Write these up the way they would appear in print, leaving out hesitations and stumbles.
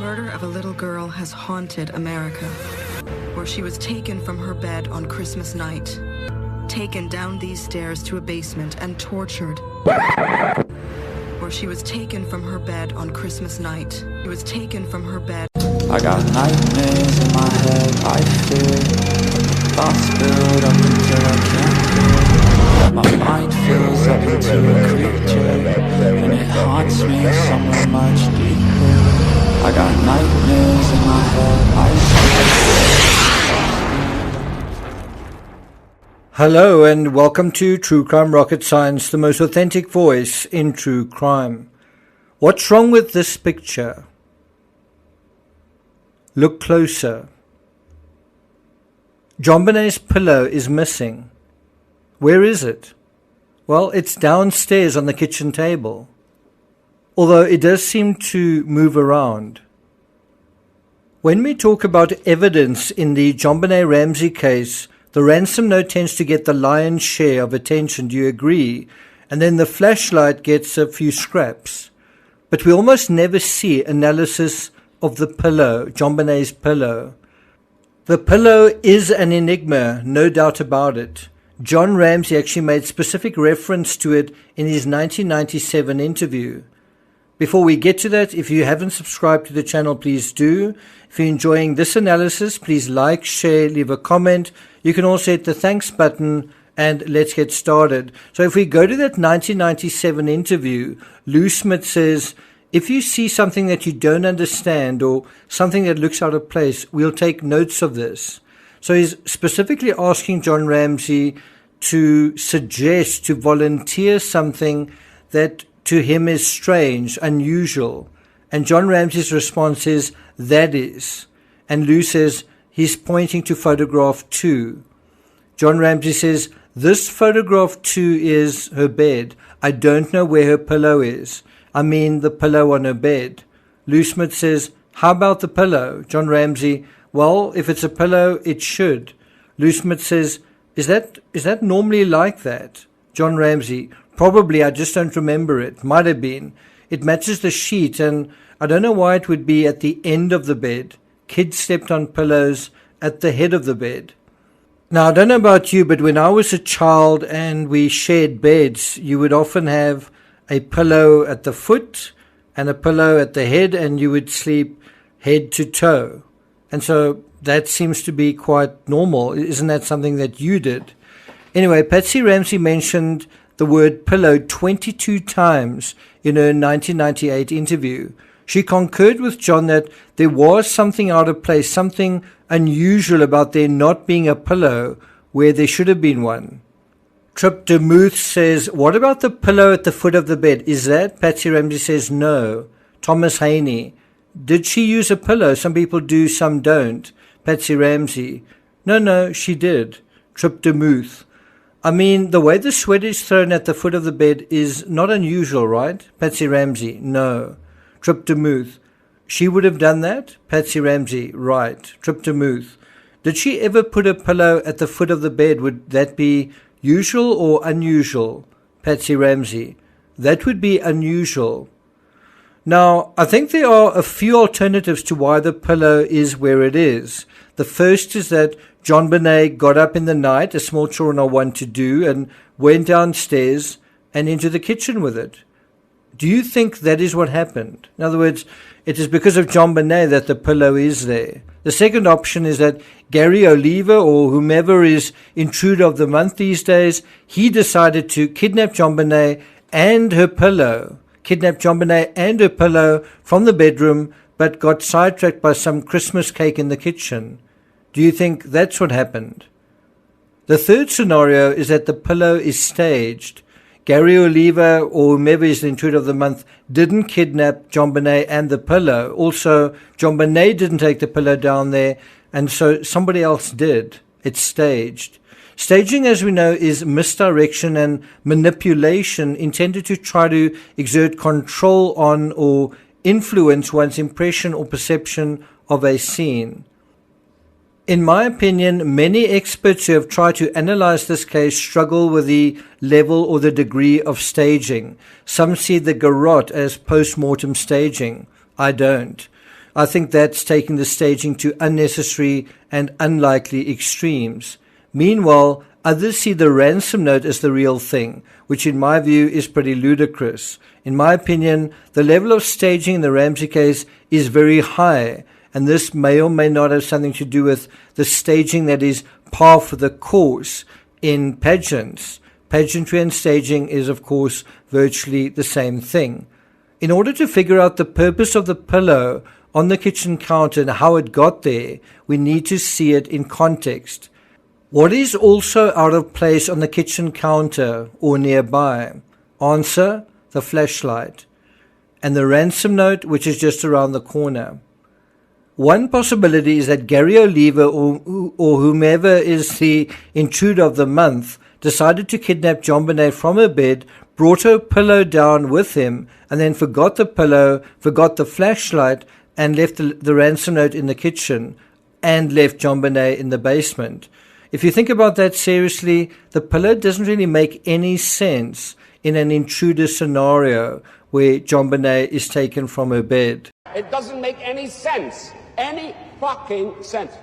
murder of a little girl has haunted America, where she was taken from her bed on Christmas night, taken down these stairs to a basement and tortured. Where she was taken from her bed on Christmas night. She was taken from her bed. I got nightmares in my head, I fear. Thoughts build up until I can't feel. My mind fills up into a creature, and it haunts me somewhere much deeper. I got nightmares in my head, I fear. Hello and welcome to True Crime Rocket Science, the most authentic voice in true crime. What's wrong with this picture? Look closer. JonBenet's pillow is missing. Where is it? Well, it's downstairs on the kitchen table, although it does seem to move around. When we talk about evidence in the JonBenet Ramsey case, the ransom note tends to get the lion's share of attention, do you agree? And then the flashlight gets a few scraps. But we almost never see analysis of the pillow, JonBenet's pillow. The pillow is an enigma, no doubt about it. John Ramsey actually made specific reference to it in his 1997 interview. Before we get to that, if you haven't subscribed to the channel, please do. If you're enjoying this analysis, please like, share, leave a comment. You can also hit the thanks button and let's get started. So if we go to that 1997 interview, Lou Smith says, if you see something that you don't understand or something that looks out of place, we'll take notes of this. So he's specifically asking John Ramsey to suggest, to volunteer something that to him is strange, unusual. And John Ramsey's response is, that is. And Lou says, he's pointing to photograph 2. John Ramsey says, this photograph 2 is her bed. I don't know where her pillow is. I mean the pillow on her bed. Lou Smith says, how about the pillow? John Ramsey, well, if it's a pillow, it should. Lou Smith says, is that normally like that? John Ramsey, probably, I just don't remember it. Might have been. It matches the sheet, and I don't know why it would be at the end of the bed. Kids slept on pillows at the head of the bed. Now, I don't know about you, but when I was a child and we shared beds, you would often have a pillow at the foot and a pillow at the head, and you would sleep head to toe. And so that seems to be quite normal. Isn't that something that you did? Anyway, Patsy Ramsey mentioned the word pillow 22 times in her 1998 interview. She concurred with John that there was something out of place, something unusual about there not being a pillow where there should have been one. Trip DeMuth says, what about the pillow at the foot of the bed? Is that? Patsy Ramsey says no. Thomas Haney, did she use a pillow? Some people do, some don't. Patsy Ramsey, no, she did. Trip DeMuth, I mean, the way the sweater is thrown at the foot of the bed is not unusual, right? Patsy Ramsey, no. Trip DeMuth, she would have done that? Patsy Ramsey, right. Trip DeMuth, did she ever put a pillow at the foot of the bed? Would that be usual or unusual? Patsy Ramsey, that would be unusual. Now, I think there are a few alternatives to why the pillow is where it is. The first is that JonBenet got up in the night, as small children are wont to do, and went downstairs and into the kitchen with it. Do you think that is what happened? In other words, it is because of JonBenet that the pillow is there. The second option is that Gary Oliver, or whomever is intruder of the month these days, he decided to kidnap JonBenet and her pillow. Kidnapped JonBenet and her pillow from the bedroom, but got sidetracked by some Christmas cake in the kitchen. Do you think that's what happened? The third scenario is that the pillow is staged. Gary Oliver, or whomever is the intruder of the month, didn't kidnap JonBenet and the pillow. Also, JonBenet didn't take the pillow down there, and so somebody else did. It's staged. Staging, as we know, is misdirection and manipulation intended to try to exert control on or influence one's impression or perception of a scene. In my opinion, many experts who have tried to analyze this case struggle with the level or the degree of staging. Some see the garrote as post-mortem staging. I don't. I think that's taking the staging to unnecessary and unlikely extremes. Meanwhile, others see the ransom note as the real thing, which in my view is pretty ludicrous. In my opinion, the level of staging in the Ramsey case is very high, and this may or may not have something to do with the staging that is par for the course in pageants. Pageantry and staging is, of course, virtually the same thing. In order to figure out the purpose of the pillow on the kitchen counter and how it got there, we need to see it in context. What is also out of place on the kitchen counter or nearby? Answer, the flashlight. And the ransom note, which is just around the corner. One possibility is that Gary Oliva or whomever is the intruder of the month decided to kidnap JonBenet from her bed, brought her pillow down with him, and then forgot the pillow, forgot the flashlight, and left the ransom note in the kitchen, and left JonBenet in the basement. If you think about that seriously, the pillow doesn't really make any sense in an intruder scenario where JonBenet is taken from her bed. It doesn't make any sense. Any fucking sense.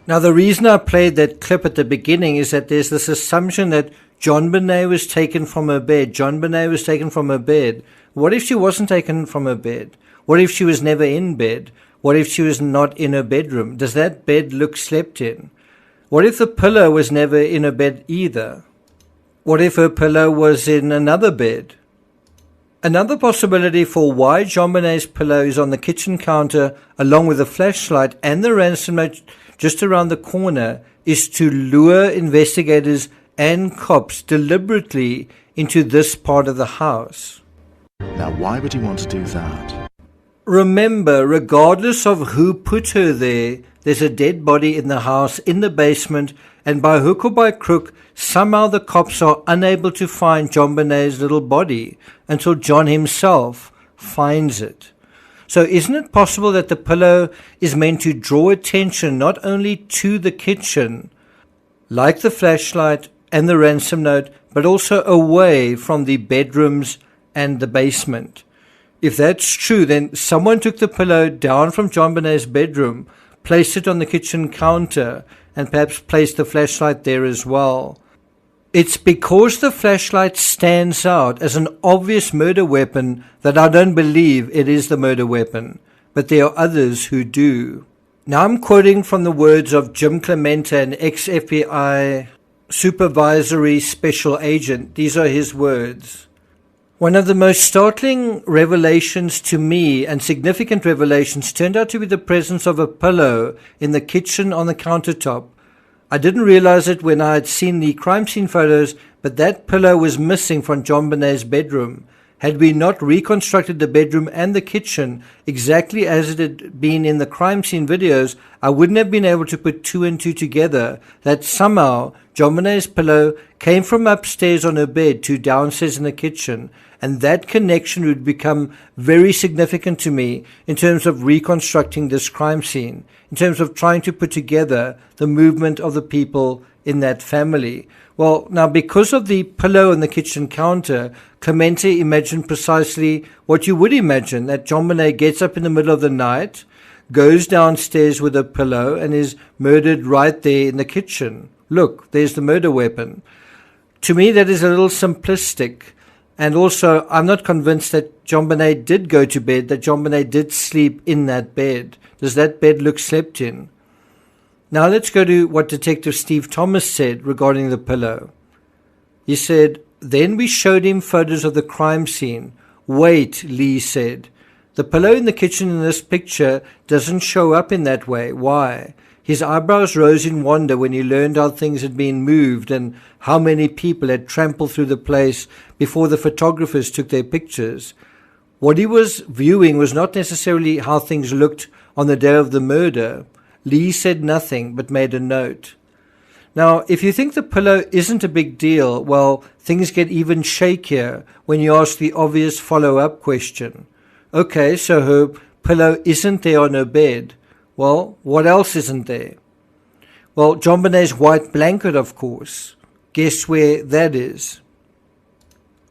Now, the reason I played that clip at the beginning is that there's this assumption that JonBenet was taken from her bed. JonBenet was taken from her bed. What if she wasn't taken from her bed? What if she was never in bed? What if she was not in her bedroom? Does that bed look slept in? What if the pillow was never in her bed either? What if her pillow was in another bed? Another possibility for why JonBenet's pillow is on the kitchen counter along with the flashlight and the ransom note just around the corner is to lure investigators and cops deliberately into this part of the house. Now, why would he want to do that? Remember, regardless of who put her there, there's a dead body in the house, in the basement, and by hook or by crook, somehow the cops are unable to find JonBenet's little body until John himself finds it. So isn't it possible that the pillow is meant to draw attention not only to the kitchen, like the flashlight and the ransom note, but also away from the bedrooms and the basement? If that's true, then someone took the pillow down from JonBenet's bedroom, placed it on the kitchen counter, and perhaps placed the flashlight there as well. It's because the flashlight stands out as an obvious murder weapon that I don't believe it is the murder weapon, but there are others who do. Now I'm quoting from the words of Jim Clemente, an ex-FBI supervisory special agent. These are his words. One of the most startling revelations to me, and significant revelations, turned out to be the presence of a pillow in the kitchen on the countertop. I didn't realize it when I had seen the crime scene photos, but that pillow was missing from JonBenet's bedroom. Had we not reconstructed the bedroom and the kitchen exactly as it had been in the crime scene videos, I wouldn't have been able to put two and two together that somehow JonBenet's pillow came from upstairs on her bed to downstairs in the kitchen, and that connection would become very significant to me in terms of reconstructing this crime scene, in terms of trying to put together the movement of the people in that family. Well, now because of the pillow on the kitchen counter, Clemente imagined precisely what you would imagine, that JonBenet gets up in the middle of the night, goes downstairs with a pillow, and is murdered right there in the kitchen. Look, there's the murder weapon. To me, that is a little simplistic. And also, I'm not convinced that JonBenet did go to bed, that JonBenet did sleep in that bed. Does that bed look slept in? Now let's go to what Detective Steve Thomas said regarding the pillow. He said, "Then we showed him photos of the crime scene. Wait," Lee said. "The pillow in the kitchen in this picture doesn't show up in that way. Why?" His eyebrows rose in wonder when he learned how things had been moved and how many people had trampled through the place before the photographers took their pictures. What he was viewing was not necessarily how things looked on the day of the murder. Lee said nothing but made a note. Now, if you think the pillow isn't a big deal, well, things get even shakier when you ask the obvious follow-up question. Okay, so her pillow isn't there on her bed. Well, what else isn't there? Well, JonBenet's white blanket, of course. Guess where that is?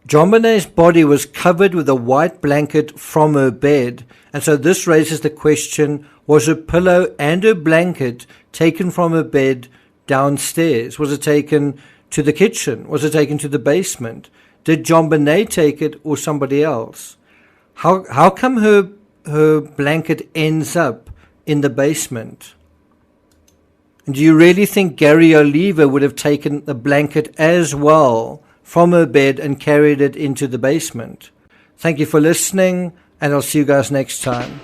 JonBenet's body was covered with a white blanket from her bed, and so this raises the question, was her pillow and her blanket taken from her bed downstairs? Was it taken to the kitchen? Was it taken to the basement? Did JonBenet take it or somebody else? How come her blanket ends up in the basement? And do you really think Gary Oliva would have taken the blanket as well from her bed and carried it into the basement? Thank you for listening, and I'll see you guys next time.